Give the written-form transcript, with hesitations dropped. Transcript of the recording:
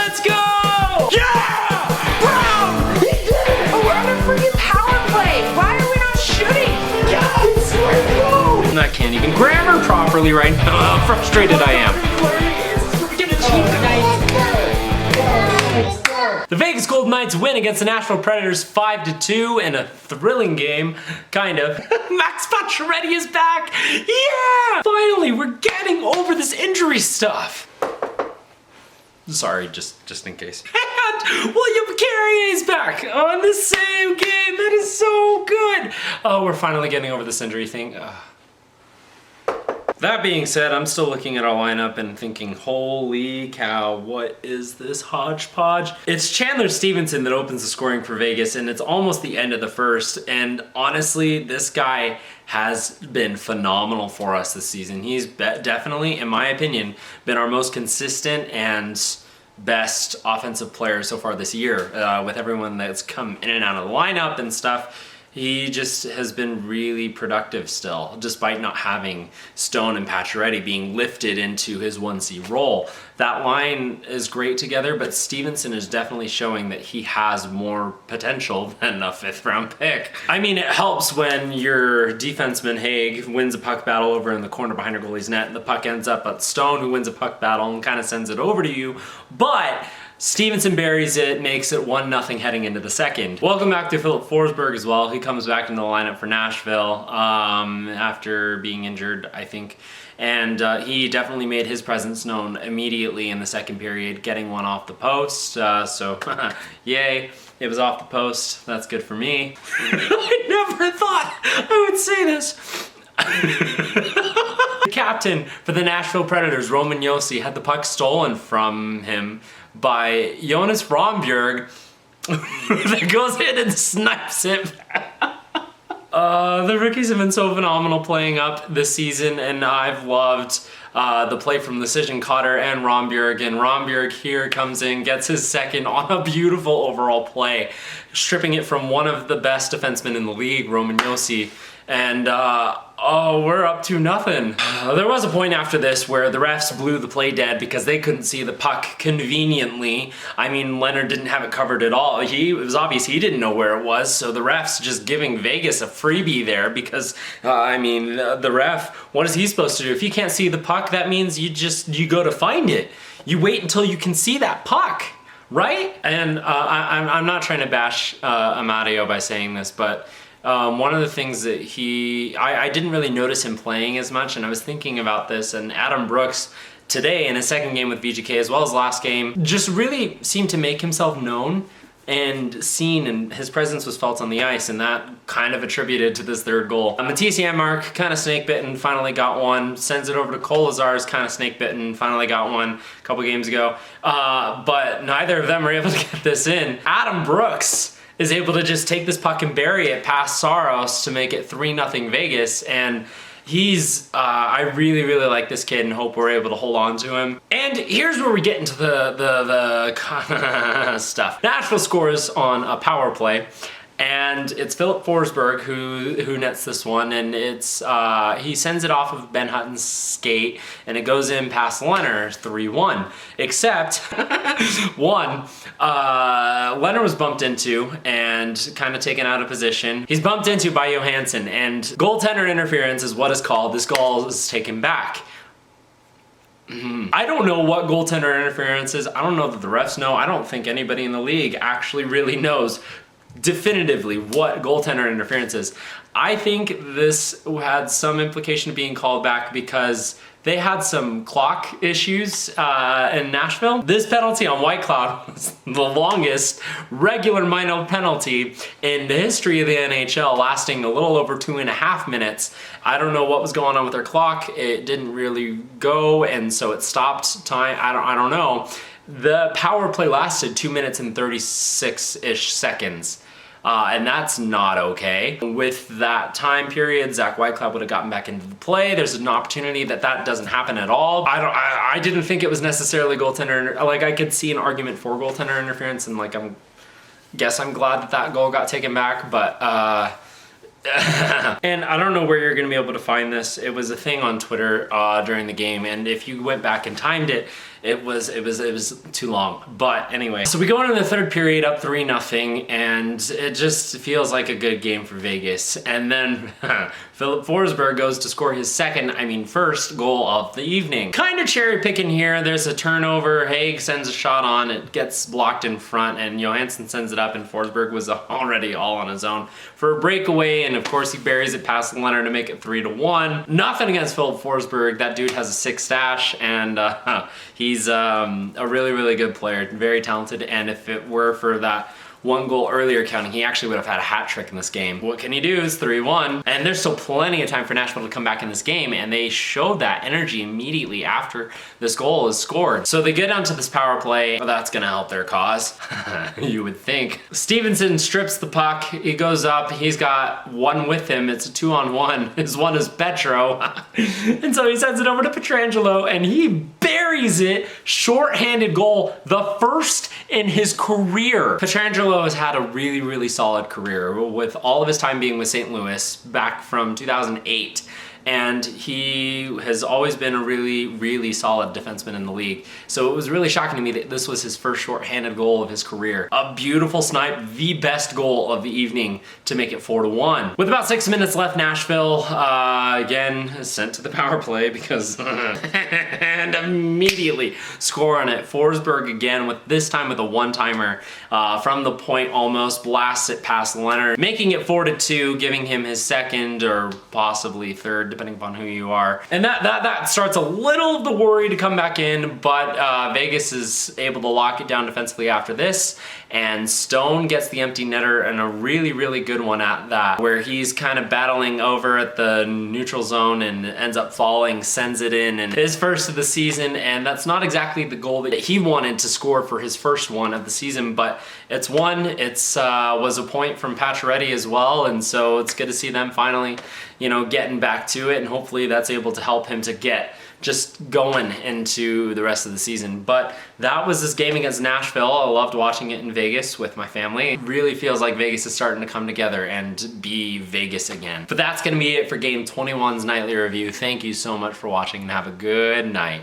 let's go! Yeah! Bro! He did it! Oh, we're on a freaking power play! Why are we not shooting? Yes! Let's go! I can't even grammar properly right now. How frustrated I am. Get a cheat tonight. The Vegas Golden Knights win against the Nashville Predators 5-2 in a thrilling game, kind of. Max Pacioretty is back! Yeah! Finally, we're getting over this injury stuff. Sorry, just in case. And William Carrier's back on the same game. That is so good. Oh, we're finally getting over this injury thing. That being said, I'm still looking at our lineup and thinking, holy cow, what is this hodgepodge? It's Chandler Stevenson that opens the scoring for Vegas, and it's almost the end of the first, and honestly, this guy has been phenomenal for us this season. He's definitely, in my opinion, been our most consistent and best offensive player so far this year. With everyone that's come in and out of the lineup and stuff, he just has been really productive still, despite not having Stone and Pacioretty being lifted into his 1C role. That line is great together, but Stevenson is definitely showing that he has more potential than a 5th round pick. I mean, it helps when your defenseman Haig wins a puck battle over in the corner behind your goalie's net, and the puck ends up at Stone, who wins a puck battle and kind of sends it over to you, but Stevenson buries it, makes it 1-0 heading into the second. Welcome back to Filip Forsberg as well. He comes back into the lineup for Nashville after being injured, I think. And he definitely made his presence known immediately in the second period, getting one off the post. So, yay, it was off the post. That's good for me. I never thought I would say this. The captain for the Nashville Predators, Roman Josi, had the puck stolen from him by Jonas Rondbjerg that goes in and snipes it. The rookies have been so phenomenal playing up this season, and I've loved the play from Decision Cotter and Rondbjerg, and Rondbjerg here comes in, gets his second on a beautiful overall play, stripping it from one of the best defensemen in the league, Roman Josi, and oh, we're up 2-0. There was a point after this where the refs blew the play dead because they couldn't see the puck conveniently. I mean, Leonard didn't have it covered at all. It was obvious he didn't know where it was, so the refs just giving Vegas a freebie there because, I mean, the ref, what is he supposed to do? If you can't see the puck, that means you go to find it. You wait until you can see that puck, right? And I'm not trying to bash Amadio by saying this, but one of the things that I didn't really notice him playing as much, and I was thinking about this, and Adam Brooks today in his second game with VGK as well as last game just really seemed to make himself known and seen, and his presence was felt on the ice, and that kind of attributed to this third goal. Matisse Janmark, kind of snake-bitten, finally got one, sends it over to Kolazar's, kind of snake-bitten, finally got one a couple games ago, but neither of them were able to get this in. Adam Brooks is able to just take this puck and bury it past Saros to make it 3-0 Vegas, and he's, I really, really like this kid and hope we're able to hold on to him. And here's where we get into the stuff. Nashville scores on a power play, and it's Filip Forsberg who nets this one, and it's he sends it off of Ben Hutton's skate, and it goes in past Leonard, 3-1. Except, Leonard was bumped into and kind of taken out of position. He's bumped into by Johansson, and goaltender interference is what is called. This goal is taken back. I don't know what goaltender interference is. I don't know that the refs know. I don't think anybody in the league actually really knows definitively what goaltender interference is. I think this had some implication of being called back because they had some clock issues in Nashville. This penalty on White Cloud was the longest regular minor penalty in the history of the NHL, lasting a little over 2.5 minutes. I don't know what was going on with their clock. It didn't really go, and so it stopped time. I don't know. The power play lasted 2 minutes and 36-ish seconds. And that's not okay. With that time period, Zach Whitecloud would have gotten back into the play. There's an opportunity that doesn't happen at all. I didn't think it was necessarily goaltender. Like, I could see an argument for goaltender interference, and like, I'm glad that goal got taken back, but and I don't know where you're gonna be able to find this. It was a thing on Twitter during the game, and if you went back and timed it, it was too long. But anyway, so we go into the third period up 3-0, and it just feels like a good game for Vegas. And then Filip Forsberg goes to score his first goal of the evening. Kind of cherry picking here. There's a turnover. Haig sends a shot on. It gets blocked in front, and Johansson sends it up, and Forsberg was already all on his own for a breakaway. And of course, he buries it past Leonard to make it 3-1. Nothing against Filip Forsberg. That dude has a 6 stash, and he's a really, really good player. Very talented. And if it were for that 1 goal earlier counting, he actually would have had a hat trick in this game. What can he do? It's 3-1. And there's still plenty of time for Nashville to come back in this game, and they showed that energy immediately after this goal is scored. So they get onto this power play. Well, that's gonna help their cause, you would think. Stevenson strips the puck. He goes up. He's got one with him. It's a 2-on-1. His one is Petro. And so he sends it over to Pietrangelo, and he buries it. Short-handed goal, the first in his career. Pietrangelo has had a really, really solid career with all of his time being with St. Louis back from 2008. And he has always been a really, really solid defenseman in the league. So it was really shocking to me that this was his first shorthanded goal of his career. A beautiful snipe, the best goal of the evening to make it 4-1. With about 6 minutes left, Nashville, again, sent to the power play because, and immediately score on it. Forsberg again, this time with a one-timer from the point almost, blasts it past Leonard, making it 4-2, giving him his second or possibly third, depending upon who you are. And that starts a little of the worry to come back in, but Vegas is able to lock it down defensively after this, and Stone gets the empty netter, and a really, really good one at that, where he's kind of battling over at the neutral zone and ends up falling, sends it in, and his first of the season. And that's not exactly the goal that he wanted to score for his first one of the season, but it's one. It's was a point from Pacioretty as well, and so it's good to see them finally, getting back to it, and hopefully that's able to help him to get just going into the rest of the season. But that was this game against Nashville. I loved watching it in Vegas with my family. It really feels like Vegas is starting to come together and be Vegas again. But that's going to be it for Game 21's Nightly Review. Thank you so much for watching, and have a good night.